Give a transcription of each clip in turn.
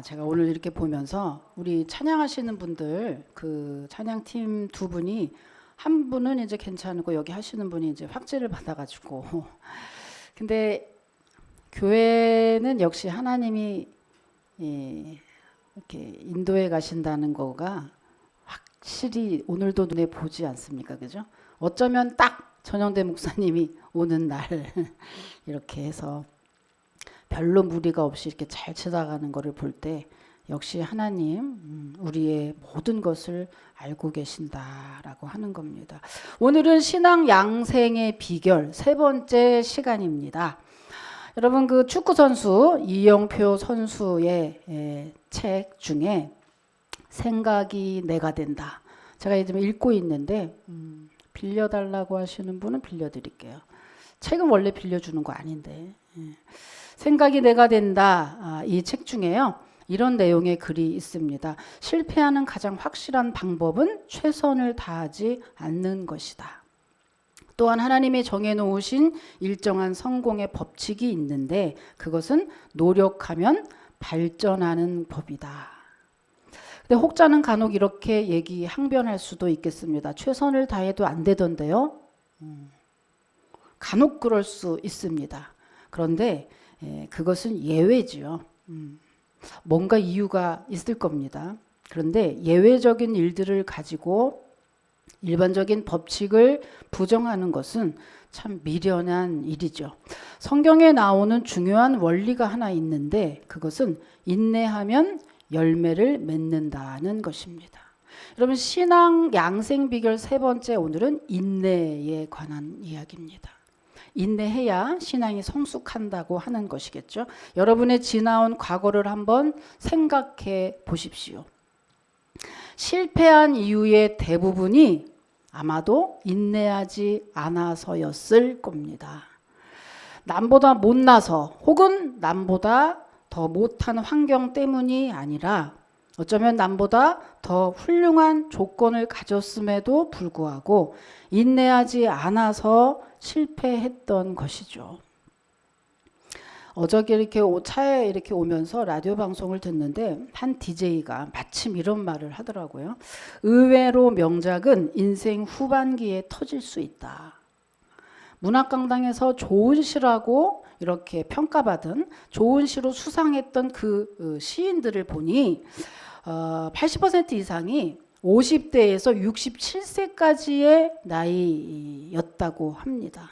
제가 오늘 이렇게 보면서 우리 찬양하시는 분들 그 찬양팀 두 분이 한 분은 이제 괜찮고 여기 하시는 분이 이제 확진을 받아가지고 근데 교회는 역시 하나님이 이렇게 인도해 가신다는 거가 확실히 오늘도 눈에 보지 않습니까? 그죠? 어쩌면 딱 전영대 목사님이 오는 날 이렇게 해서 별로 무리가 없이 이렇게 잘 지나가는 것을 볼 때 역시 하나님 우리의 모든 것을 알고 계신다라고 하는 겁니다. 오늘은 신앙 양생의 비결 세 번째 시간입니다. 여러분 그 축구 선수 이영표 선수의 책 중에 생각이 내가 된다. 제가 지금 읽고 있는데 빌려달라고 하시는 분은 빌려드릴게요. 책은 원래 빌려주는 거 아닌데. 생각이 내가 된다. 이 책 중에요. 이런 내용의 글이 있습니다. 실패하는 가장 확실한 방법은 최선을 다하지 않는 것이다. 또한 하나님이 정해놓으신 일정한 성공의 법칙이 있는데 그것은 노력하면 발전하는 법이다. 근데 혹자는 간혹 이렇게 항변할 수도 있겠습니다. 최선을 다해도 안 되던데요. 간혹 그럴 수 있습니다. 그런데 그것은 예외지요. 뭔가 이유가 있을 겁니다. 그런데 예외적인 일들을 가지고 일반적인 법칙을 부정하는 것은 참 미련한 일이죠. 성경에 나오는 중요한 원리가 하나 있는데 그것은 인내하면 열매를 맺는다는 것입니다. 여러분 신앙 양생 비결 세 번째 오늘은 인내에 관한 이야기입니다. 인내해야 신앙이 성숙한다고 하는 것이겠죠. 여러분의 지나온 과거를 한번 생각해 보십시오. 실패한 이유의 대부분이 아마도 인내하지 않아서였을 겁니다. 남보다 못나서 혹은 남보다 더 못한 환경 때문이 아니라 어쩌면 남보다 더 훌륭한 조건을 가졌음에도 불구하고 인내하지 않아서 실패했던 것이죠. 어저께 이렇게 차에 이렇게 오면서 라디오 방송을 듣는데 한 DJ가 마침 이런 말을 하더라고요. 의외로 명작은 인생 후반기에 터질 수 있다. 문학강당에서 좋은 시라고 이렇게 평가받은 좋은 시로 수상했던 그 시인들을 보니 80% 이상이 50대에서 67세까지의 나이였다고 합니다.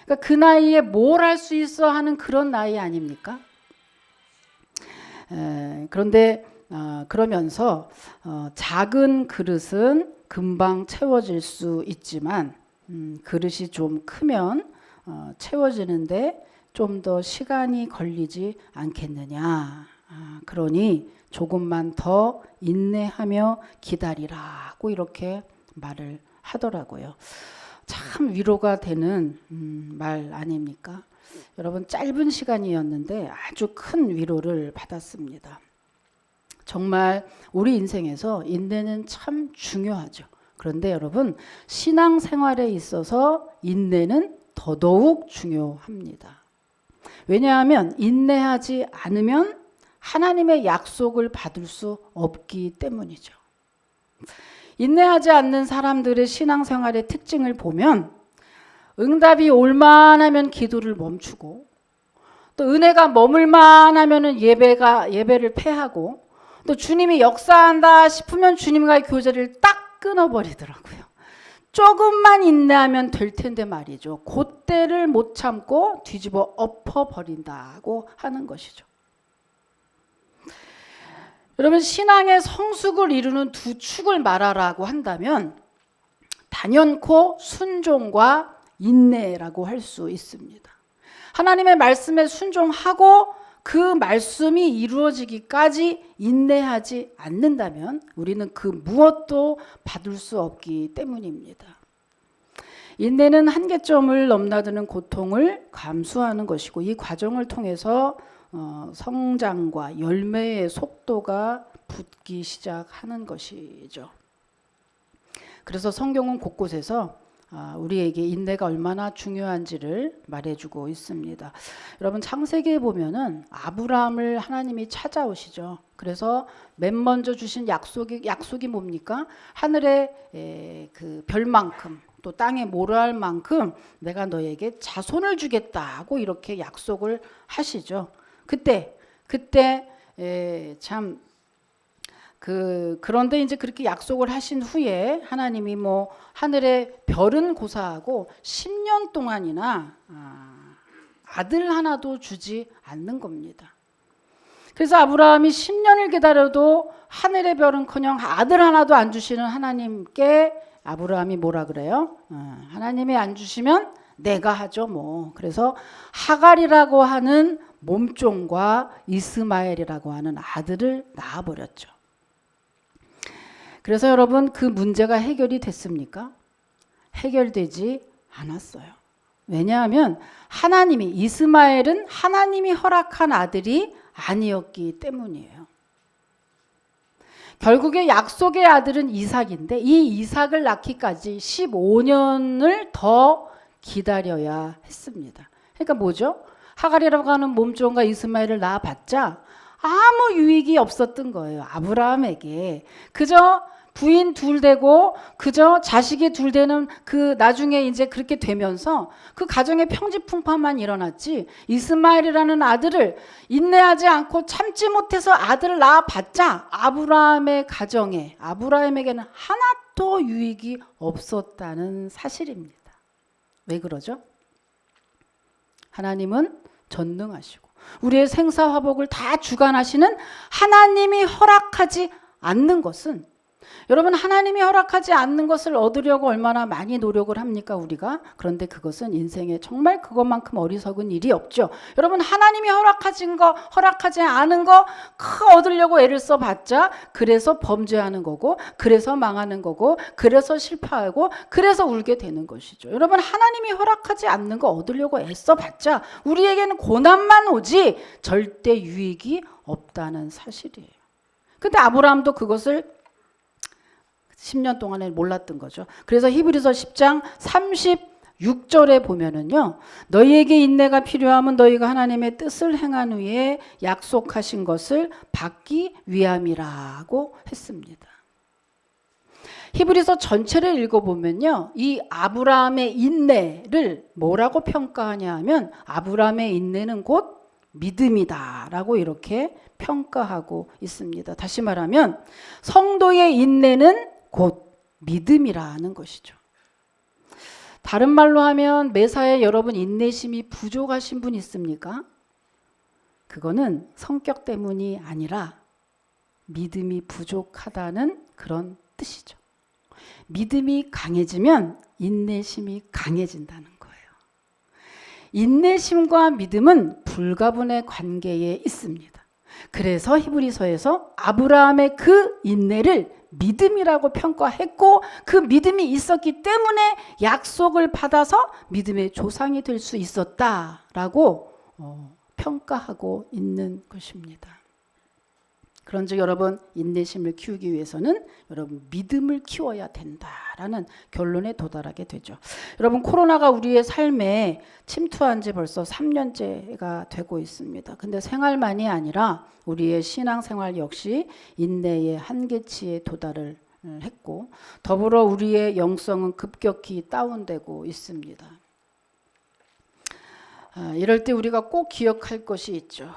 그러니까 그 나이에 뭘 할 수 있어 하는 그런 나이 아닙니까? 그런데 그러면서 작은 그릇은 금방 채워질 수 있지만 그릇이 좀 크면 채워지는데 좀 더 시간이 걸리지 않겠느냐. 그러니 조금만 더 인내하며 기다리라고 이렇게 말을 하더라고요. 참 위로가 되는 말 아닙니까? 여러분 짧은 시간이었는데 아주 큰 위로를 받았습니다. 정말 우리 인생에서 인내는 참 중요하죠. 그런데 여러분 신앙생활에 있어서 인내는 더더욱 중요합니다. 왜냐하면 인내하지 않으면 하나님의 약속을 받을 수 없기 때문이죠. 인내하지 않는 사람들의 신앙생활의 특징을 보면 응답이 올만하면 기도를 멈추고 또 은혜가 머물만하면 예배를 패하고 또 주님이 역사한다 싶으면 주님과의 교제를 딱 끊어버리더라고요. 조금만 인내하면 될 텐데 말이죠. 그때를 못 참고 뒤집어 엎어버린다고 하는 것이죠. 여러분 신앙의 성숙을 이루는 두 축을 말하라고 한다면 단연코 순종과 인내라고 할 수 있습니다. 하나님의 말씀에 순종하고 그 말씀이 이루어지기까지 인내하지 않는다면 우리는 그 무엇도 받을 수 없기 때문입니다. 인내는 한계점을 넘나드는 고통을 감수하는 것이고 이 과정을 통해서 성장과 열매의 속도가 붙기 시작하는 것이죠. 그래서 성경은 곳곳에서 우리에게 인내가 얼마나 중요한지를 말해주고 있습니다. 여러분 창세기에 보면은 아브라함을 하나님이 찾아오시죠. 그래서 맨 먼저 주신 약속이 뭡니까? 하늘의 그 별만큼 또 땅에 모래알 만큼 내가 너에게 자손을 주겠다고 이렇게 약속을 하시죠. 그때 참 그런데 이제 그렇게 약속을 하신 후에 하나님이 뭐 하늘의 별은 고사하고 10년 동안이나 아들 하나도 주지 않는 겁니다. 그래서 아브라함이 10년을 기다려도 하늘의 별은커녕 아들 하나도 안 주시는 하나님께 아브라함이 뭐라 그래요? 하나님이 안 주시면 내가 하죠 뭐. 그래서 하갈이라고 하는 몸종과 이스마엘이라고 하는 아들을 낳아버렸죠. 그래서 여러분 그 문제가 해결이 됐습니까? 해결되지 않았어요. 왜냐하면 이스마엘은 하나님이 허락한 아들이 아니었기 때문이에요. 결국에 약속의 아들은 이삭인데 이 이삭을 낳기까지 15년을 더 기다려야 했습니다. 그러니까 뭐죠? 하갈이라고 하는 몸종과 이스마엘을 낳아봤자 아무 유익이 없었던 거예요. 아브라함에게. 그저 부인 둘 되고 그저 자식이 둘 되는 그 나중에 이제 그렇게 되면서 그 가정의 평지풍파만 일어났지 이스마엘이라는 아들을 인내하지 않고 참지 못해서 아들을 낳아봤자 아브라함의 가정에 아브라함에게는 하나도 유익이 없었다는 사실입니다. 왜 그러죠? 하나님은 전능하시고 우리의 생사화복을 다 주관하시는 하나님이 허락하지 않는 것은 여러분 하나님이 허락하지 않는 것을 얻으려고 얼마나 많이 노력을 합니까 우리가? 그런데 그것은 인생에 정말 그것만큼 어리석은 일이 없죠. 여러분 하나님이 허락하지 않은 거 얻으려고 애를 써봤자 그래서 범죄하는 거고 그래서 망하는 거고 그래서 실패하고 그래서 울게 되는 것이죠. 여러분 하나님이 허락하지 않는 거 얻으려고 애써봤자 우리에게는 고난만 오지 절대 유익이 없다는 사실이에요. 근데 아브라함도 그것을 10년 동안에 몰랐던 거죠. 그래서 히브리서 10장 36절에 보면은요. 너희에게 인내가 필요하면 너희가 하나님의 뜻을 행한 후에 약속하신 것을 받기 위함이라고 했습니다. 히브리서 전체를 읽어보면요. 이 아브라함의 인내를 뭐라고 평가하냐 하면 아브라함의 인내는 곧 믿음이다라고 이렇게 평가하고 있습니다. 다시 말하면 성도의 인내는 곧 믿음이라는 것이죠. 다른 말로 하면 매사에 여러분 인내심이 부족하신 분 있습니까? 그거는 성격 때문이 아니라 믿음이 부족하다는 그런 뜻이죠. 믿음이 강해지면 인내심이 강해진다는 거예요. 인내심과 믿음은 불가분의 관계에 있습니다. 그래서 히브리서에서 아브라함의 그 인내를 믿음이라고 평가했고 그 믿음이 있었기 때문에 약속을 받아서 믿음의 조상이 될 수 있었다라고 평가하고 있는 것입니다. 그런즉 여러분 인내심을 키우기 위해서는 여러분 믿음을 키워야 된다라는 결론에 도달하게 되죠. 여러분 코로나가 우리의 삶에 침투한 지 벌써 3년째가 되고 있습니다. 근데 생활만이 아니라 우리의 신앙생활 역시 인내의 한계치에 도달을 했고 더불어 우리의 영성은 급격히 다운되고 있습니다. 이럴 때 우리가 꼭 기억할 것이 있죠.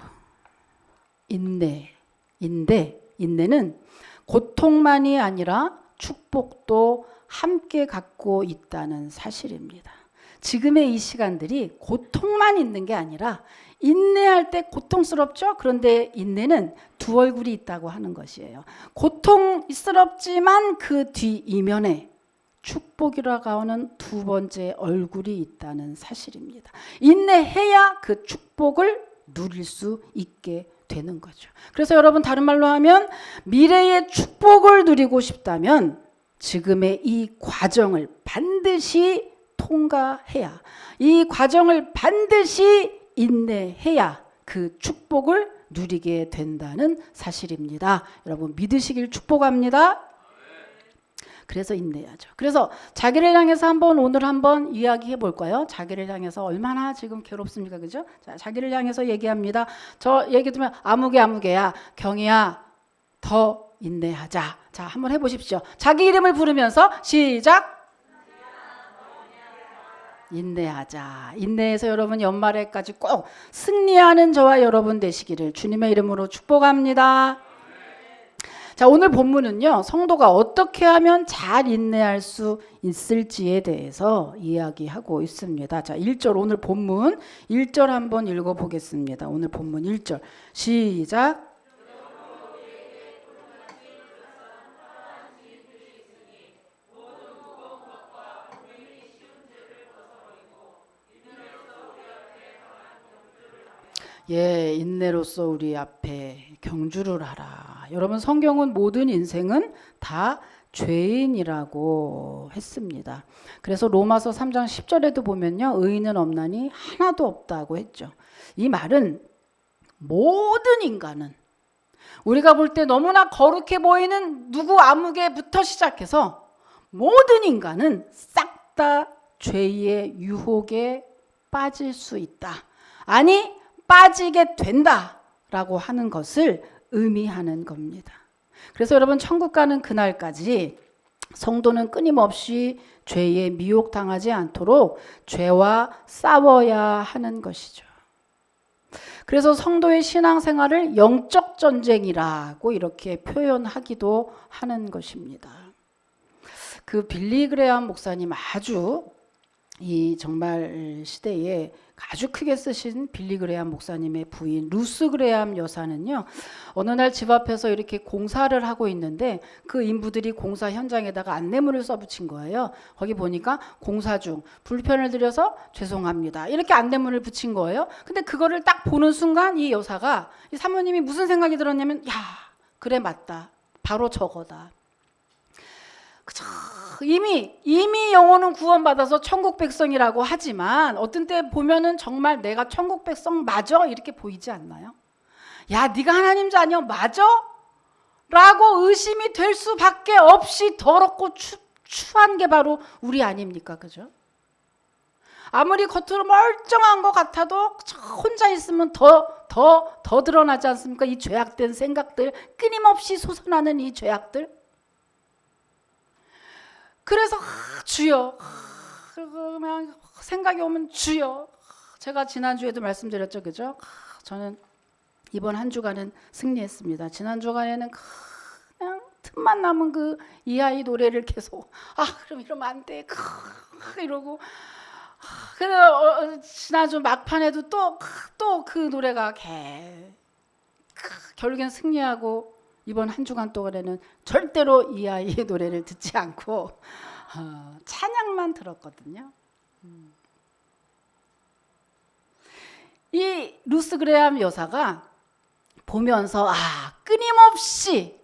인내는 고통만이 아니라 축복도 함께 갖고 있다는 사실입니다. 지금의 이 시간들이 고통만 있는 게 아니라 인내할 때 고통스럽죠? 그런데 인내는 두 얼굴이 있다고 하는 것이에요. 고통스럽지만 그 뒤 이면에 축복이라고 하는 두 번째 얼굴이 있다는 사실입니다. 인내해야 그 축복을 누릴 수 있게 되는 거죠. 그래서 여러분 다른 말로 하면 미래의 축복을 누리고 싶다면 지금의 이 과정을 반드시 통과해야 이 과정을 반드시 인내해야 그 축복을 누리게 된다는 사실입니다. 여러분 믿으시길 축복합니다. 그래서 인내하죠. 그래서 자기를 향해서 오늘 한번 이야기해 볼까요? 자기를 향해서 얼마나 지금 괴롭습니까? 그죠? 자, 자기를 향해서 얘기합니다. 저 얘기 들으면 아무개야, 경이야, 더 인내하자. 자, 한번 해보십시오. 자기 이름을 부르면서 시작. 인내하자. 인내해서 여러분 연말에까지 꼭 승리하는 저와 여러분 되시기를 주님의 이름으로 축복합니다. 자, 오늘 본문은요, 성도가 어떻게 하면 잘 인내할 수 있을지에 대해서 이야기하고 있습니다. 자, 1절 오늘 본문 1절 한번 읽어보겠습니다. 오늘 본문 1절 시작. 예, 인내로서 우리 앞에 경주를 하라. 여러분, 성경은 모든 인생은 다 죄인이라고 했습니다. 그래서 로마서 3장 10절에도 보면요, 의인은 없나니 하나도 없다고 했죠. 이 말은 모든 인간은 우리가 볼 때 너무나 거룩해 보이는 누구 아무개부터 시작해서 모든 인간은 싹 다 죄의 유혹에 빠질 수 있다. 아니, 빠지게 된다라고 하는 것을 의미하는 겁니다. 그래서 여러분, 천국 가는 그날까지 성도는 끊임없이 죄에 미혹당하지 않도록 죄와 싸워야 하는 것이죠. 그래서 성도의 신앙생활을 영적 전쟁이라고 이렇게 표현하기도 하는 것입니다. 그 빌리 그레함 목사님, 아주 이 정말 시대에 아주 크게 쓰신 빌리 그레함 목사님의 부인 루스 그레함 여사는요, 어느 날 집 앞에서 이렇게 공사를 하고 있는데 그 인부들이 공사 현장에다가 안내문을 써붙인 거예요. 거기 보니까 공사 중 불편을 드려서 죄송합니다, 이렇게 안내문을 붙인 거예요. 근데 그거를 딱 보는 순간 이 여사가, 이 사모님이 무슨 생각이 들었냐면, 야, 그래, 맞다, 바로 저거다. 그쵸? 이미 영혼은 구원받아서 천국 백성이라고 하지만 어떤 때 보면은 정말 내가 천국 백성 맞아? 이렇게 보이지 않나요? 야, 네가 하나님 자녀 맞아? 라고 의심이 될 수밖에 없이 더럽고 추한 게 바로 우리 아닙니까? 그죠? 아무리 겉으로 멀쩡한 것 같아도 혼자 있으면 더 드러나지 않습니까? 이 죄악된 생각들, 끊임없이 솟아나는 이 죄악들. 그래서 주여, 그냥 생각이 오면 주여. 제가 지난주에도 말씀드렸죠, 그죠? 저는 이번 한 주간은 승리했습니다. 지난 주간에는 그냥 틈만 남은 그 이하이 노래를 계속, 그럼 이러면 안 돼, 이러고. 그래서 지난주 막판에도 또 그 노래가 결국엔 승리하고, 이번 한 주간 동안에는 절대로 이 아이의 노래를 듣지 않고 찬양만 들었거든요. 이 루스 그레함 여사가 보면서 끊임없이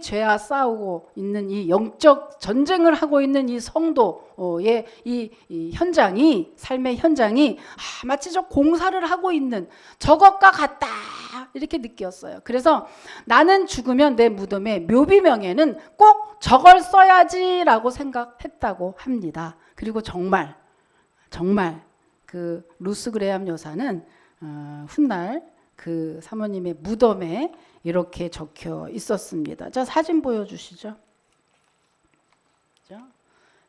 죄와 싸우고 있는 이 영적 전쟁을 하고 있는 이 성도의 이 현장이, 삶의 현장이 마치 저 공사를 하고 있는 저것과 같다, 이렇게 느꼈어요. 그래서 나는 죽으면 내 무덤에 묘비명에는 꼭 저걸 써야지라고 생각했다고 합니다. 그리고 정말 그 루스 그레함 여사는 훗날 그 사모님의 무덤에 이렇게 적혀 있었습니다. 자, 사진 보여주시죠.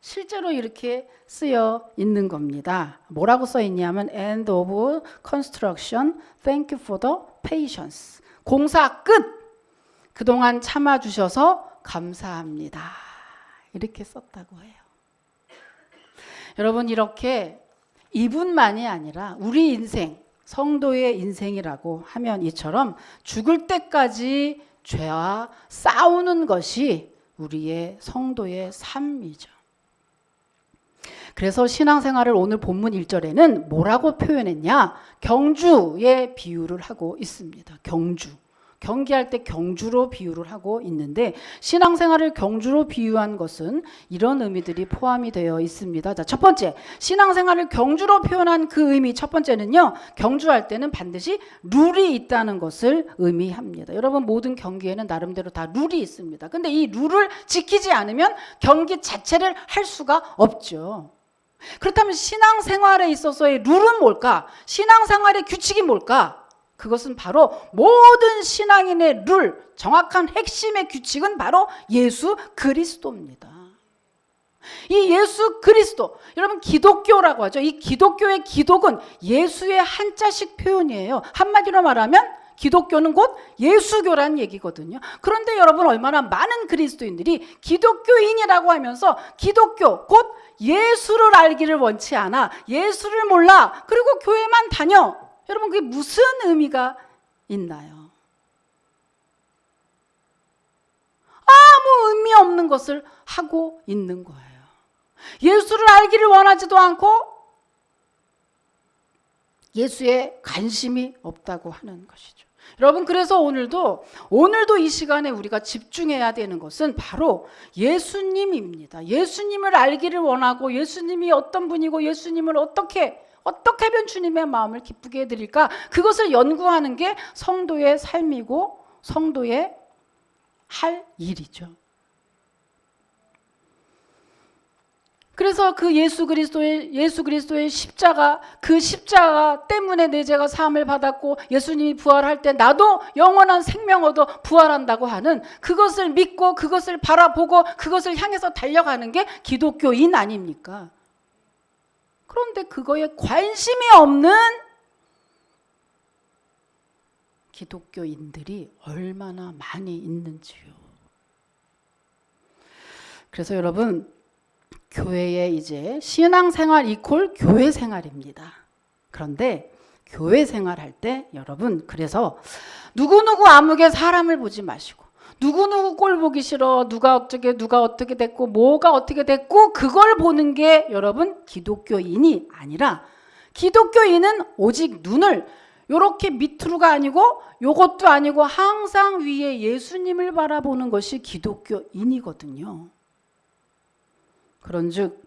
실제로 이렇게 쓰여 있는 겁니다. 뭐라고 써 있냐면 End of construction, thank you for the patience. 공사 끝! 그동안 참아주셔서 감사합니다. 이렇게 썼다고 해요. 여러분, 이렇게 이분만이 아니라 우리 인생, 성도의 인생이라고 하면 이처럼 죽을 때까지 죄와 싸우는 것이 우리의 성도의 삶이죠. 그래서 신앙생활을 오늘 본문 1절에는 뭐라고 표현했냐? 경주의 비유를 하고 있습니다. 경주. 경기할 때 경주로 비유를 하고 있는데 신앙생활을 경주로 비유한 것은 이런 의미들이 포함이 되어 있습니다. 자, 첫 번째, 신앙생활을 경주로 표현한 그 의미 첫 번째는요. 경주할 때는 반드시 룰이 있다는 것을 의미합니다. 여러분 모든 경기에는 나름대로 다 룰이 있습니다. 근데 이 룰을 지키지 않으면 경기 자체를 할 수가 없죠. 그렇다면 신앙생활에 있어서의 룰은 뭘까? 신앙생활의 규칙이 뭘까? 그것은 바로 모든 신앙인의 룰, 정확한 핵심의 규칙은 바로 예수 그리스도입니다. 이 예수 그리스도, 여러분 기독교라고 하죠. 이 기독교의 기독은 예수의 한자식 표현이에요. 한마디로 말하면 기독교는 곧 예수교란 얘기거든요. 그런데 여러분 얼마나 많은 그리스도인들이 기독교인이라고 하면서 기독교, 곧 예수를 알기를 원치 않아. 예수를 몰라. 그리고 교회만 다녀. 여러분 그게 무슨 의미가 있나요? 아무 의미 없는 것을 하고 있는 거예요. 예수를 알기를 원하지도 않고 예수에 관심이 없다고 하는 것이죠. 여러분 그래서 오늘도 이 시간에 우리가 집중해야 되는 것은 바로 예수님입니다. 예수님을 알기를 원하고 예수님이 어떤 분이고 예수님을 어떻게 하면 주님의 마음을 기쁘게 해드릴까? 그것을 연구하는 게 성도의 삶이고 성도의 할 일이죠. 그래서 그 예수 그리스도의 십자가, 그 십자가 때문에 내 죄가 사함을 받았고 예수님이 부활할 때 나도 영원한 생명 얻어 부활한다고 하는 그것을 믿고 그것을 바라보고 그것을 향해서 달려가는 게 기독교인 아닙니까? 그런데 그거에 관심이 없는 기독교인들이 얼마나 많이 있는지요. 그래서 여러분 교회에 이제 신앙생활 이퀄 교회생활입니다. 그런데 교회생활할 때 여러분 그래서 누구누구 아무개 사람을 보지 마시고 누구누구 꼴 보기 싫어. 누가 어떻게 됐고 뭐가 어떻게 됐고 그걸 보는 게 여러분 기독교인이 아니라 기독교인은 오직 눈을 요렇게 밑으로가 아니고 요것도 아니고 항상 위에 예수님을 바라보는 것이 기독교인이거든요. 그런즉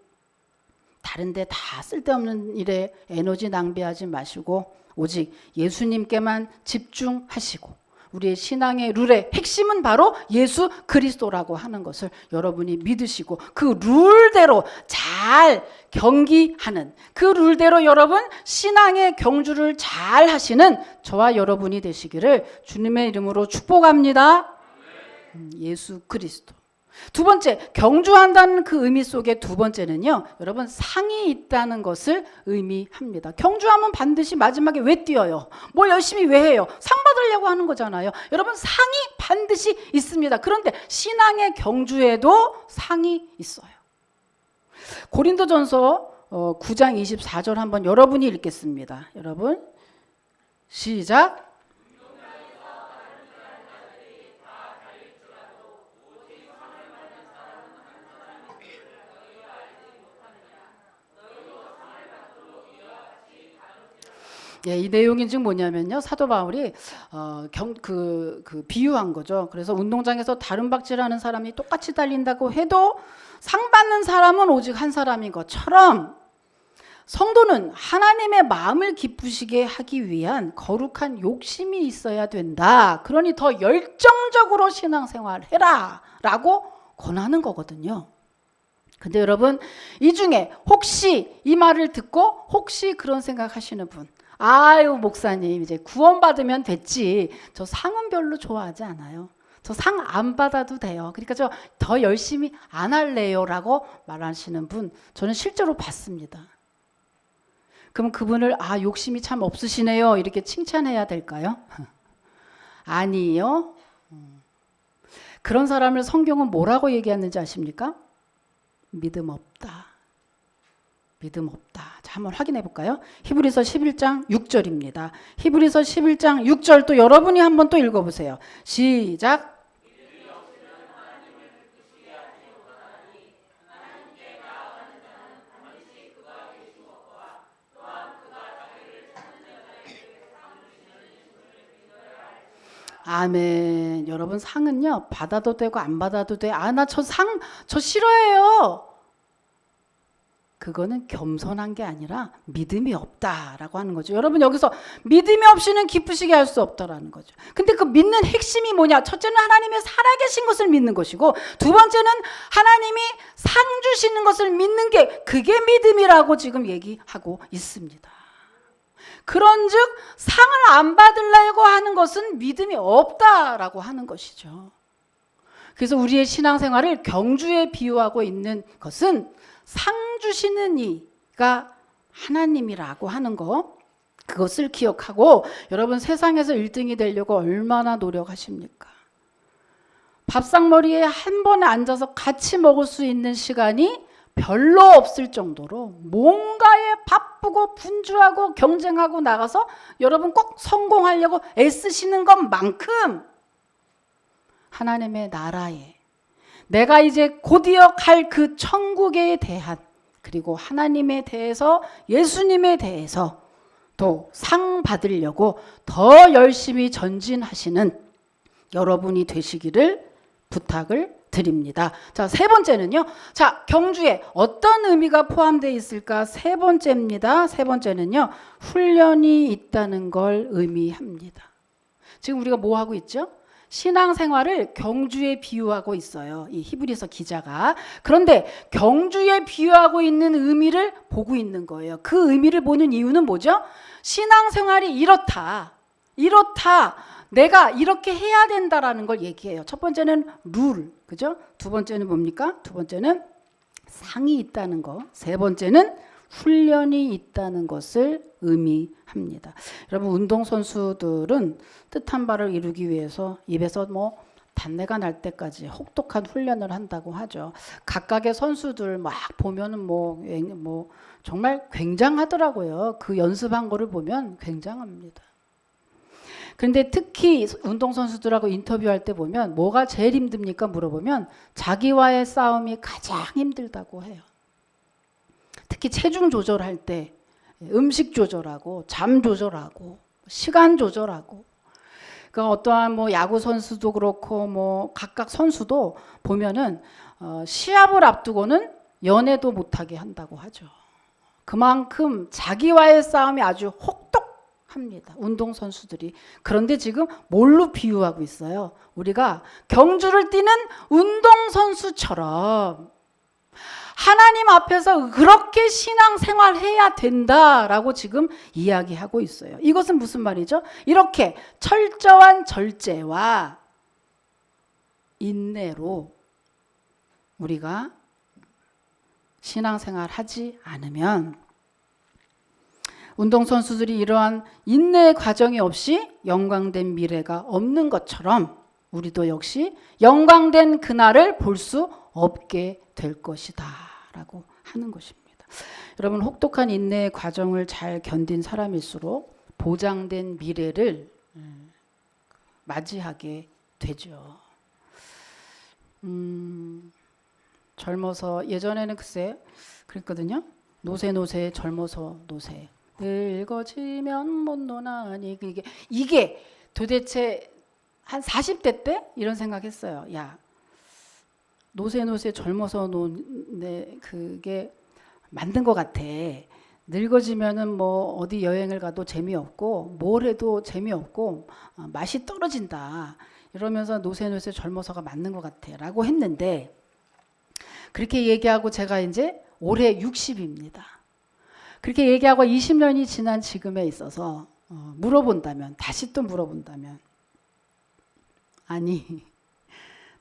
다른 데 다 쓸데없는 일에 에너지 낭비하지 마시고 오직 예수님께만 집중하시고 우리의 신앙의 룰의 핵심은 바로 예수 그리스도라고 하는 것을 여러분이 믿으시고 그 룰대로 잘 경기하는 그 룰대로 여러분 신앙의 경주를 잘 하시는 저와 여러분이 되시기를 주님의 이름으로 축복합니다. 예수 그리스도. 두 번째, 경주한다는 그 의미 속에 두 번째는요, 여러분 상이 있다는 것을 의미합니다. 경주하면 반드시 마지막에 왜 뛰어요? 뭘 열심히 왜 해요? 상 받으려고 하는 거잖아요. 여러분 상이 반드시 있습니다. 그런데 신앙의 경주에도 상이 있어요. 고린도전서 9장 24절 한번 여러분이 읽겠습니다. 여러분 시작. 예, 이 내용이 지금 뭐냐면요. 사도 바울이 비유한 거죠. 그래서 운동장에서 다른박질하는 사람이 똑같이 달린다고 해도 상 받는 사람은 오직 한 사람인 것처럼 성도는 하나님의 마음을 기쁘시게 하기 위한 거룩한 욕심이 있어야 된다. 그러니 더 열정적으로 신앙생활 해라 라고 권하는 거거든요. 근데 여러분 이 중에 혹시 이 말을 듣고 혹시 그런 생각하시는 분, 아유 목사님 이제 구원받으면 됐지, 저 상은 별로 좋아하지 않아요, 저 상 안 받아도 돼요, 그러니까 저 더 열심히 안 할래요 라고 말하시는 분 저는 실제로 봤습니다. 그럼 그분을 욕심이 참 없으시네요 이렇게 칭찬해야 될까요? 아니요. 그런 사람을 성경은 뭐라고 얘기하는지 아십니까? 믿음 없다. 믿음 없다. 자, 한번 확인해 볼까요? 히브리서 11장 6절입니다. 히브리서 11장 6절 또 여러분이 한번 또 읽어보세요. 시작. 아멘. 여러분 상은요 받아도 되고 안 받아도 돼. 아 나 저 싫어해요. 그거는 겸손한 게 아니라 믿음이 없다라고 하는 거죠. 여러분 여기서 믿음이 없이는 기쁘시게 할 수 없다라는 거죠. 근데 그 믿는 핵심이 뭐냐? 첫째는 하나님의 살아계신 것을 믿는 것이고, 두 번째는 하나님이 상 주시는 것을 믿는 게 그게 믿음이라고 지금 얘기하고 있습니다. 그런즉 상을 안 받으려고 하는 것은 믿음이 없다라고 하는 것이죠. 그래서 우리의 신앙생활을 경주에 비유하고 있는 것은 상 주시는 이가 하나님이라고 하는 거, 그것을 기억하고, 여러분 세상에서 1등이 되려고 얼마나 노력하십니까? 밥상머리에 한 번에 앉아서 같이 먹을 수 있는 시간이 별로 없을 정도로 뭔가에 바쁘고 분주하고 경쟁하고 나가서 여러분 꼭 성공하려고 애쓰시는 것만큼 하나님의 나라에, 내가 이제 곧이어 갈 그 천국에 대한, 그리고 하나님에 대해서, 예수님에 대해서 또 상 받으려고 더 열심히 전진하시는 여러분이 되시기를 부탁을 드립니다. 자, 세 번째는요. 자, 경주에 어떤 의미가 포함되어 있을까? 세 번째입니다. 세 번째는요. 훈련이 있다는 걸 의미합니다. 지금 우리가 뭐 하고 있죠? 신앙생활을 경주에 비유하고 있어요. 이 히브리서 기자가. 그런데 경주에 비유하고 있는 의미를 보고 있는 거예요. 그 의미를 보는 이유는 뭐죠? 신앙생활이 이렇다. 내가 이렇게 해야 된다라는 걸 얘기해요. 첫 번째는 룰, 그죠? 두 번째는 뭡니까? 두 번째는 상이 있다는 거. 세 번째는 훈련이 있다는 것을 의미합니다. 여러분 운동선수들은 뜻한 바를 이루기 위해서 입에서 뭐 단내가 날 때까지 혹독한 훈련을 한다고 하죠. 각각의 선수들 막 보면은 뭐 정말 굉장하더라고요. 그 연습한 거를 보면 굉장합니다. 그런데 특히 운동선수들하고 인터뷰할 때 보면 뭐가 제일 힘듭니까? 물어보면 자기와의 싸움이 가장 힘들다고 해요. 특히 체중 조절할 때 음식 조절하고 잠 조절하고 시간 조절하고, 그러니까 어떠한 뭐 야구 선수도 그렇고 뭐 각각 선수도 보면은 시합을 앞두고는 연애도 못하게 한다고 하죠. 그만큼 자기와의 싸움이 아주 혹독합니다. 운동 선수들이. 그런데 지금 뭘로 비유하고 있어요? 우리가 경주를 뛰는 운동 선수처럼 하나님 앞에서 그렇게 신앙생활 해야 된다라고 지금 이야기하고 있어요. 이것은 무슨 말이죠? 이렇게 철저한 절제와 인내로 우리가 신앙생활 하지 않으면, 운동선수들이 이러한 인내의 과정이 없이 영광된 미래가 없는 것처럼 우리도 역시 영광된 그날을 볼 수 없게 될 것이다 라고 하는 것입니다. 여러분 혹독한 인내의 과정을 잘 견딘 사람일수록 보장된 미래를 맞이하게 되죠. 젊어서, 예전에는 글쎄 그랬거든요. 노세 젊어서 노세, 늙어지면 못 노나니. 이게 도대체 한 40대 때 이런 생각했어요. 야, 노세 젊어서 노네, 그게 만든 것 같아. 늙어지면은 뭐 어디 여행을 가도 재미없고 뭘 해도 재미없고 맛이 떨어진다. 이러면서 노세 젊어서가 맞는 것 같아라고 했는데, 그렇게 얘기하고 제가 이제 올해 60입니다. 그렇게 얘기하고 20년이 지난 지금에 있어서 다시 또 물어본다면, 아니,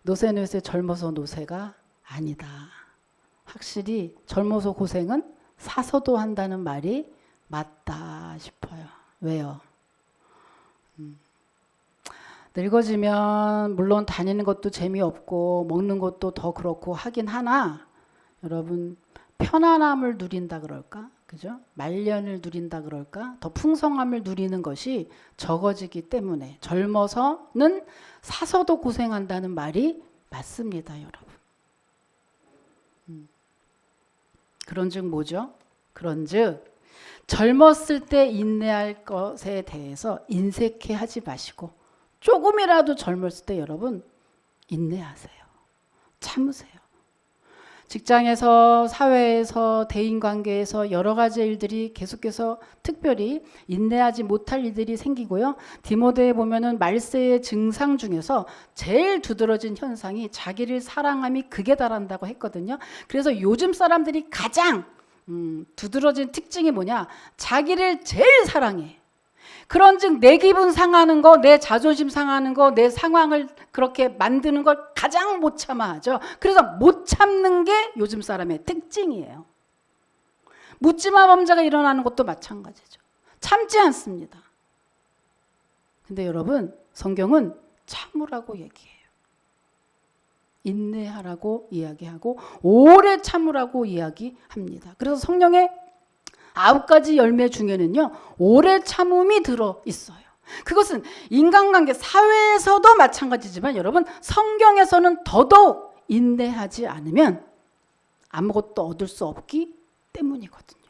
노세 젊어서 노세가 아니다. 확실히 젊어서 고생은 사서도 한다는 말이 맞다 싶어요. 왜요? 늙어지면 물론 다니는 것도 재미없고 먹는 것도 더 그렇고 하긴 하나, 여러분 편안함을 누린다 그럴까? 그죠? 말년을 누린다 그럴까? 더 풍성함을 누리는 것이 적어지기 때문에 젊어서는 사서도 고생한다는 말이 맞습니다, 여러분. 그런즉 뭐죠? 그런즉 젊었을 때 인내할 것에 대해서 인색해 하지 마시고 조금이라도 젊었을 때 여러분 인내하세요. 참으세요. 직장에서, 사회에서, 대인관계에서 여러 가지 일들이 계속해서 특별히 인내하지 못할 일들이 생기고요. 디모데에 보면은 말세의 증상 중에서 제일 두드러진 현상이 자기를 사랑함이 극에 달한다고 했거든요. 그래서 요즘 사람들이 가장 두드러진 특징이 뭐냐? 자기를 제일 사랑해. 그런즉 내 기분 상하는 거, 내 자존심 상하는 거, 내 상황을 그렇게 만드는 걸 가장 못 참아 하죠. 그래서 못 참는 게 요즘 사람의 특징이에요. 묻지마 범죄가 일어나는 것도 마찬가지죠. 참지 않습니다. 근데 여러분, 성경은 참으라고 얘기해요. 인내하라고 이야기하고 오래 참으라고 이야기합니다. 그래서 성령의 9가지 열매 중에는요, 오래 참음이 들어 있어요. 그것은 인간관계, 사회에서도 마찬가지지만 여러분, 성경에서는 더더욱 인내하지 않으면 아무것도 얻을 수 없기 때문이거든요.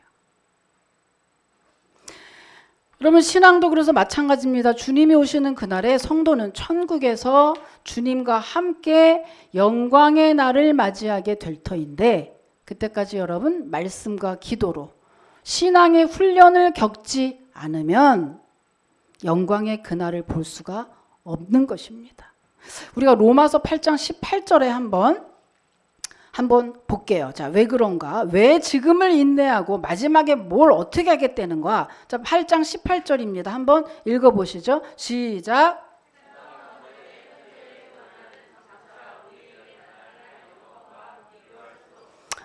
여러분, 신앙도 그래서 마찬가지입니다. 주님이 오시는 그날에 성도는 천국에서 주님과 함께 영광의 날을 맞이하게 될 터인데, 그때까지 여러분 말씀과 기도로 신앙의 훈련을 겪지 않으면 영광의 그날을 볼 수가 없는 것입니다. 우리가 로마서 8장 18절에 한번 볼게요. 자, 왜 그런가? 왜 지금을 인내하고 마지막에 뭘 어떻게 하겠다는가? 자, 8장 18절입니다. 한번 읽어보시죠. 시작.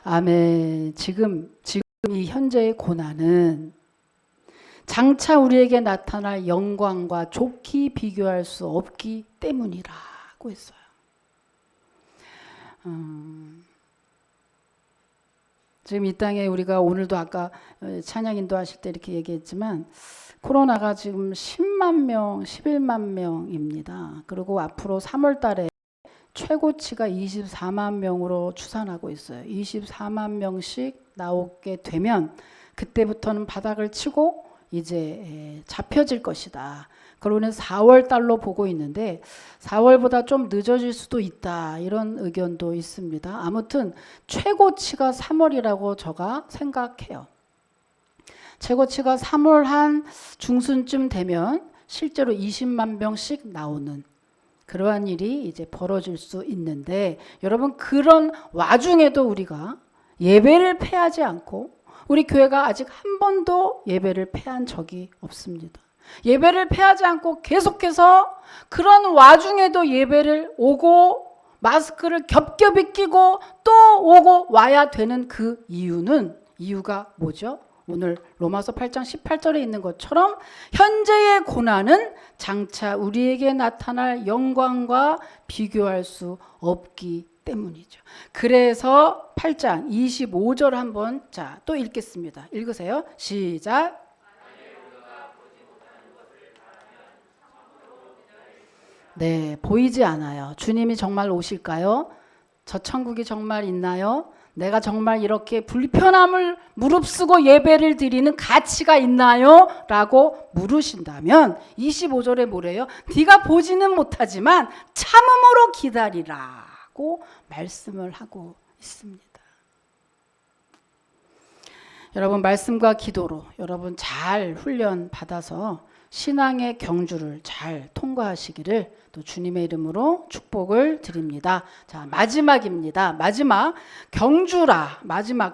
아멘. 지금 이 현재의 고난은 장차 우리에게 나타날 영광과 좋게 비교할 수 없기 때문이라고 했어요. 지금 이 땅에 우리가 오늘도 아까 찬양 인도하실 때 이렇게 얘기했지만 코로나가 지금 10만 명, 11만 명입니다. 그리고 앞으로 3월 달에 최고치가 24만 명으로 추산하고 있어요. 24만 명씩 나오게 되면 그때부터는 바닥을 치고 이제 잡혀질 것이다. 그러면 4월 달로 보고 있는데 4월보다 좀 늦어질 수도 있다. 이런 의견도 있습니다. 아무튼 최고치가 3월이라고 제가 생각해요. 최고치가 3월 한 중순쯤 되면 실제로 20만 명씩 나오는 그러한 일이 이제 벌어질 수 있는데, 여러분 그런 와중에도 우리가 예배를 패하지 않고, 우리 교회가 아직 한 번도 예배를 패한 적이 없습니다. 예배를 패하지 않고 계속해서 그런 와중에도 예배를 오고 마스크를 겹겹이 끼고 또 오고 와야 되는 그 이유가 뭐죠? 오늘 로마서 8장 18절에 있는 것처럼 현재의 고난은 장차 우리에게 나타날 영광과 비교할 수 없기 때문이죠. 그래서 8장 25절 한번 또 읽겠습니다. 읽으세요. 시작. 네, 보이지 않아요. 주님이 정말 오실까요? 저 천국이 정말 있나요? 내가 정말 이렇게 불편함을 무릅쓰고 예배를 드리는 가치가 있나요? 라고 물으신다면 25절에 뭐래요? 네가 보지는 못하지만 참음으로 기다리라고 말씀을 하고 있습니다. 여러분 말씀과 기도로 여러분 잘 훈련 받아서 신앙의 경주를 잘 통과하시기를 또 주님의 이름으로 축복을 드립니다. 자, 마지막입니다. 마지막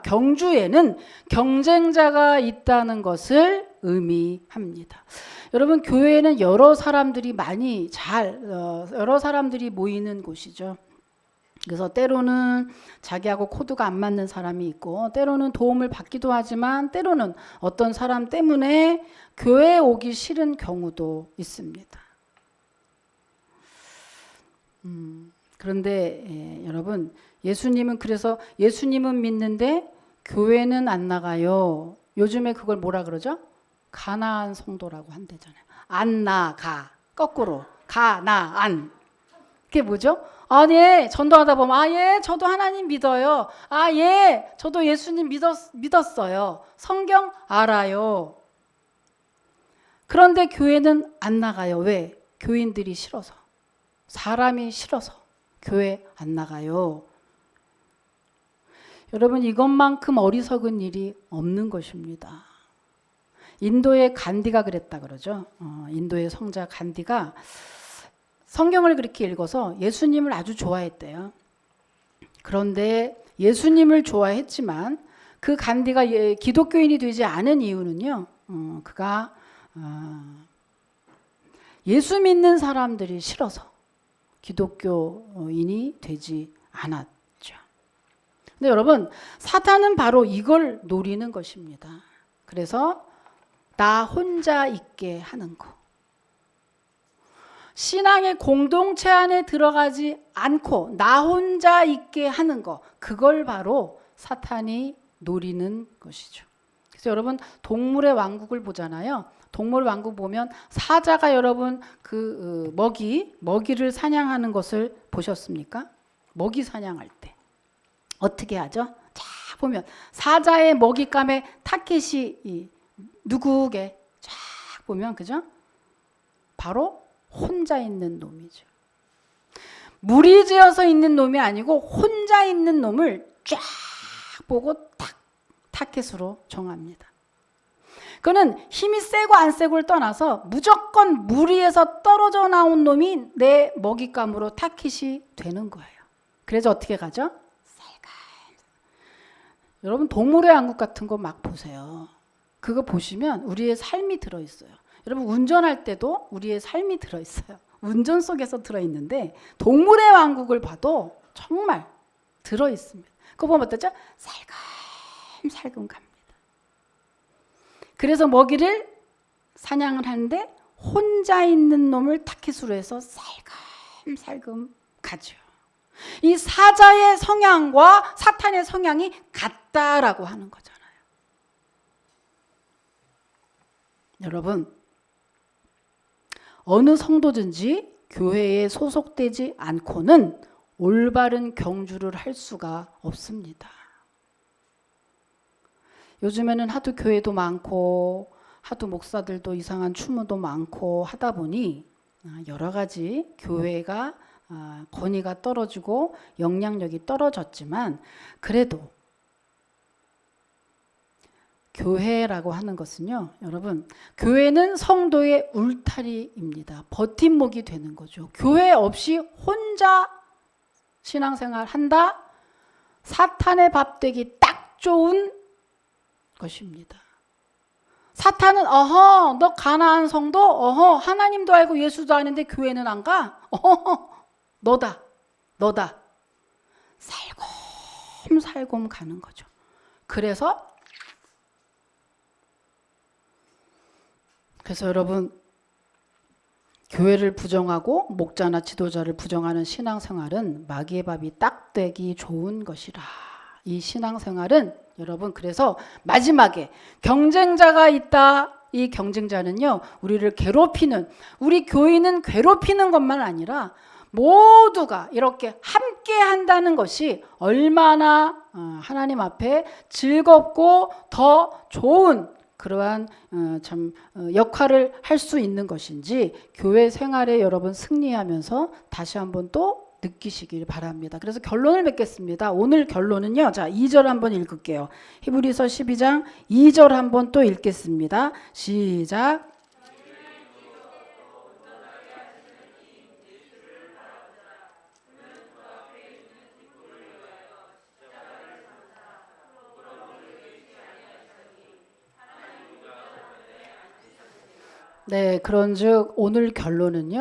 경주에는 경쟁자가 있다는 것을 의미합니다. 여러분 교회에는 여러 사람들이 모이는 곳이죠. 그래서 때로는 자기하고 코드가 안 맞는 사람이 있고, 때로는 도움을 받기도 하지만 때로는 어떤 사람 때문에 교회에 오기 싫은 경우도 있습니다. 그런데 여러분 예수님은 믿는데 교회는 안 나가요. 요즘에 그걸 뭐라 그러죠? 가나안 성도라고 한대잖아요. 안 나가, 거꾸로 가나안. 그게 뭐죠? 예, 전도하다 보면 예, 저도 하나님 믿어요. 예, 저도 예수님 믿었어요. 성경 알아요. 그런데 교회는 안 나가요. 왜? 교인들이 싫어서, 사람이 싫어서 교회 안 나가요. 여러분, 이것만큼 어리석은 일이 없는 것입니다. 인도의 간디가 그랬다 그러죠. 인도의 성자 간디가 성경을 그렇게 읽어서 예수님을 아주 좋아했대요. 그런데 예수님을 좋아했지만 그 간디가 기독교인이 되지 않은 이유는요. 그가 예수 믿는 사람들이 싫어서 기독교인이 되지 않았죠. 근데 여러분, 사탄은 바로 이걸 노리는 것입니다. 그래서 나 혼자 있게 하는 거. 신앙의 공동체 안에 들어가지 않고 나 혼자 있게 하는 거. 그걸 바로 사탄이 노리는 것이죠. 그래서 여러분, 동물의 왕국을 보잖아요. 동물 왕국 보면 사자가 여러분 그 먹이를 사냥하는 것을 보셨습니까? 먹이 사냥할 때 어떻게 하죠? 자, 보면 사자의 먹잇감에 타켓이 누구게 쫙 보면, 그죠? 바로 혼자 있는 놈이죠. 무리지어서 있는 놈이 아니고 혼자 있는 놈을 쫙 보고 딱 타켓으로 정합니다. 그는 힘이 세고 안 세고를 떠나서 무조건 무리에서 떨어져 나온 놈이 내 먹잇감으로 타켓이 되는 거예요. 그래서 어떻게 가죠? 살갈. 여러분, 동물의 왕국 같은 거 막 보세요. 그거 보시면 우리의 삶이 들어있어요. 여러분, 운전할 때도 우리의 삶이 들어있어요. 운전 속에서 들어있는데 동물의 왕국을 봐도 정말 들어있습니다. 그거 보면 어떠죠? 살금살금 갑니다. 그래서 먹이를 사냥을 하는데 혼자 있는 놈을 타깃으로 해서 살금살금 가죠. 이 사자의 성향과 사탄의 성향이 같다라고 하는 거잖아요. 여러분, 어느 성도든지 교회에 소속되지 않고는 올바른 경주를 할 수가 없습니다. 요즘에는 하도 교회도 많고 하도 목사들도 이상한 추모도 많고 하다 보니 여러 가지 교회가 권위가 떨어지고 영향력이 떨어졌지만, 그래도 교회라고 하는 것은요, 여러분, 교회는 성도의 울타리입니다. 버팀목이 되는 거죠. 교회 없이 혼자 신앙생활 한다? 사탄의 밥 되기 딱 좋은 것입니다. 사탄은 어허, 너 가나안 성도? 어허, 하나님도 알고 예수도 아는데 교회는 안 가? 어허, 너다. 살곰살곰 가는 거죠. 그래서 여러분, 교회를 부정하고 목자나 지도자를 부정하는 신앙생활은 마귀의 밥이 딱 되기 좋은 것이라. 이 신앙생활은 여러분, 그래서 마지막에 경쟁자가 있다. 이 경쟁자는요, 우리를 괴롭히는, 우리 교인은 괴롭히는 것만 아니라 모두가 이렇게 함께 한다는 것이 얼마나 하나님 앞에 즐겁고 더 좋은 그러한 역할을 할 수 있는 것인지 교회 생활에 여러분 승리하면서 다시 한번 또 느끼시길 바랍니다. 그래서 결론을 맺겠습니다. 오늘 결론은요. 자, 2절 한번 읽을게요. 히브리서 12장 2절 한번 또 읽겠습니다. 시작. 네, 그런즉 오늘 결론은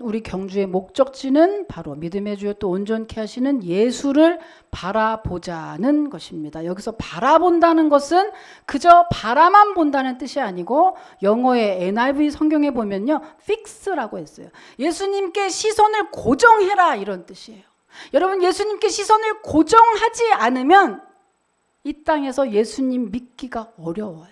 우리 경주의 목적지는 바로 믿음의 주여 또 온전케 하시는 예수를 바라보자는 것입니다. 여기서 바라본다는 것은 그저 바라만 본다는 뜻이 아니고 영어의 NIV 성경에 보면요, fix라고 했어요. 예수님께 시선을 고정해라, 이런 뜻이에요. 여러분, 예수님께 시선을 고정하지 않으면 이 땅에서 예수님 믿기가 어려워요.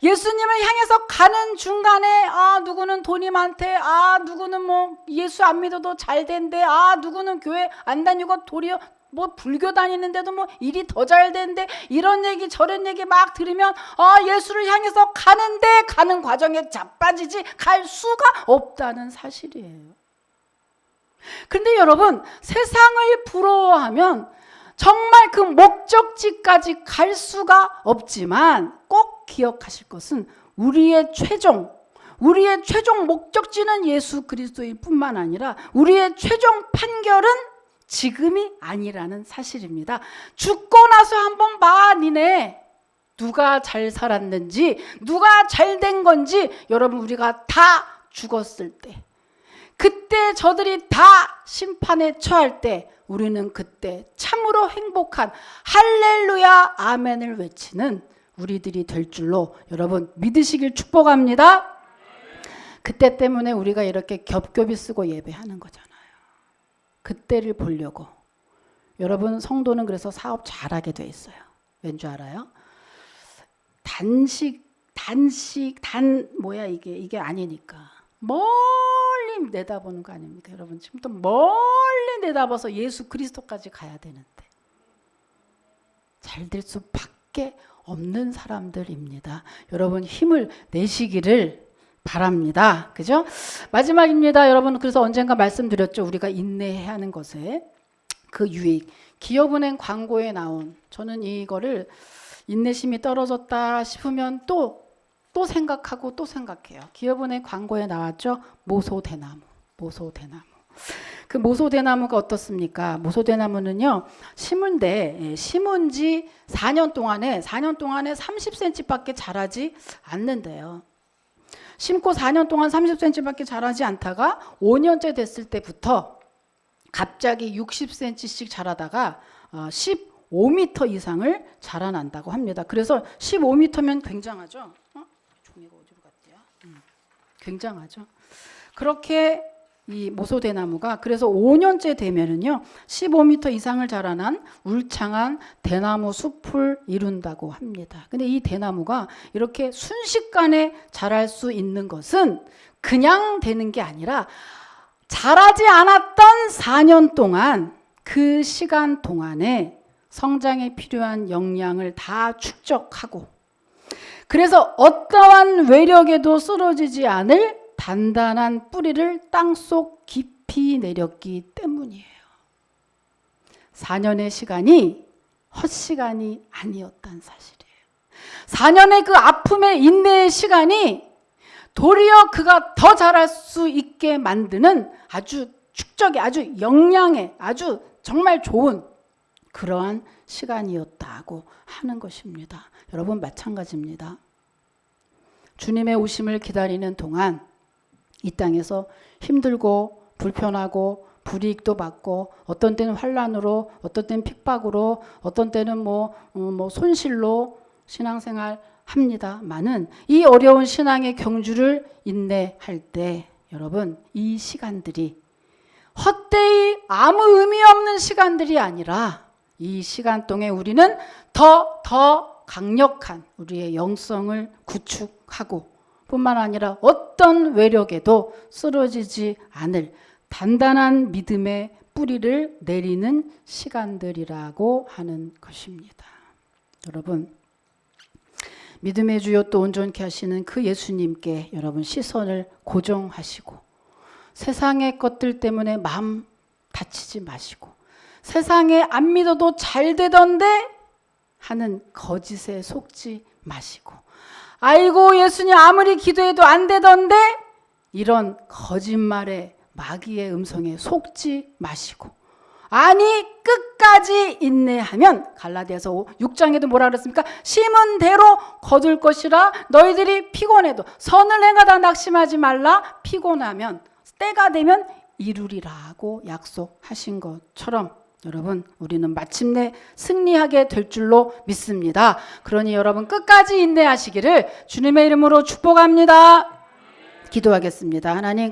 예수님을 향해서 가는 중간에 누구는 돈이 많대, 누구는 뭐 예수 안 믿어도 잘 된대, 누구는 교회 안 다니고 도리어 뭐 불교 다니는데도 뭐 일이 더 잘 되는데 이런 얘기 저런 얘기 막 들으면 예수를 향해서 가는데 가는 과정에 자빠지지 갈 수가 없다는 사실이에요. 그런데 여러분, 세상을 부러워하면 정말 그 목적지까지 갈 수가 없지만 꼭 기억하실 것은 우리의 최종 목적지는 예수 그리스도일 뿐만 아니라 우리의 최종 판결은 지금이 아니라는 사실입니다. 죽고 나서 한번 봐, 니네 누가 잘 살았는지, 누가 잘 된 건지. 여러분, 우리가 다 죽었을 때, 그때 저들이 다 심판에 처할 때, 우리는 그때 참으로 행복한 할렐루야 아멘을 외치는 우리들이 될 줄로 여러분 믿으시길 축복합니다. 그때 때문에 우리가 이렇게 겹겹이 쓰고 예배하는 거잖아요. 그때를 보려고. 여러분, 성도는 그래서 사업 잘하게 돼 있어요. 왠 줄 알아요? 이게 아니니까. 멀리 내다보는 거 아닙니까? 여러분, 지금 또 멀리 내다봐서 예수 그리스도까지 가야 되는데 잘 될 수밖에 없는 사람들입니다. 여러분, 힘을 내시기를 바랍니다. 그죠? 마지막입니다. 여러분, 그래서 언젠가 말씀드렸죠. 우리가 인내해야 하는 것에 그 유익. 기업은행 광고에 나온, 저는 이거를 인내심이 떨어졌다 싶으면 또 생각하고 또 생각해요. 기업은행 광고에 나왔죠. 모소대나무. 그 모소대나무가 어떻습니까? 모소대나무는요, 심은데 심은 지 4년 동안에 30cm밖에 자라지 않는데요. 심고 4년 동안 30cm밖에 자라지 않다가 5년째 됐을 때부터 갑자기 60cm씩 자라다가 15m 이상을 자라난다고 합니다. 그래서 15m면 굉장하죠. 종이가 어디로 갔대요? 굉장하죠. 그렇게 이 모소대나무가 그래서 5년째 되면은요 15m 이상을 자라난 울창한 대나무 숲을 이룬다고 합니다. 근데 이 대나무가 이렇게 순식간에 자랄 수 있는 것은 그냥 되는 게 아니라 자라지 않았던 4년 동안, 그 시간 동안에 성장에 필요한 영양을 다 축적하고, 그래서 어떠한 외력에도 쓰러지지 않을 단단한 뿌리를 땅속 깊이 내렸기 때문이에요. 4년의 시간이 헛시간이 아니었다는 사실이에요. 4년의 그 아픔의 인내의 시간이 도리어 그가 더 자랄 수 있게 만드는 아주 축적의, 아주 영양의, 아주 정말 좋은 그러한 시간이었다고 하는 것입니다. 여러분, 마찬가지입니다. 주님의 오심을 기다리는 동안 이 땅에서 힘들고 불편하고 불이익도 받고, 어떤 때는 환난으로, 어떤 때는 핍박으로, 어떤 때는 뭐 손실로 신앙생활 합니다만은 이 어려운 신앙의 경주를 인내할 때 여러분, 이 시간들이 헛되이 아무 의미 없는 시간들이 아니라 이 시간 동에 우리는 더 강력한 우리의 영성을 구축하고 뿐만 아니라 어떤 외력에도 쓰러지지 않을 단단한 믿음의 뿌리를 내리는 시간들이라고 하는 것입니다. 여러분, 믿음의 주요 또 온전케 하시는 그 예수님께 여러분 시선을 고정하시고, 세상의 것들 때문에 마음 다치지 마시고, 세상에 안 믿어도 잘 되던데 하는 거짓에 속지 마시고, 아이고 예수님 아무리 기도해도 안 되던데 이런 거짓말의 마귀의 음성에 속지 마시고, 아니 끝까지 인내하면 갈라디아서 6장에도 뭐라 그랬습니까? 심은 대로 거둘 것이라. 너희들이 피곤해도 선을 행하다 낙심하지 말라. 피곤하면 때가 되면 이루리라고 약속하신 것처럼 여러분, 우리는 마침내 승리하게 될 줄로 믿습니다. 그러니 여러분 끝까지 인내하시기를 주님의 이름으로 축복합니다. 기도하겠습니다. 하나님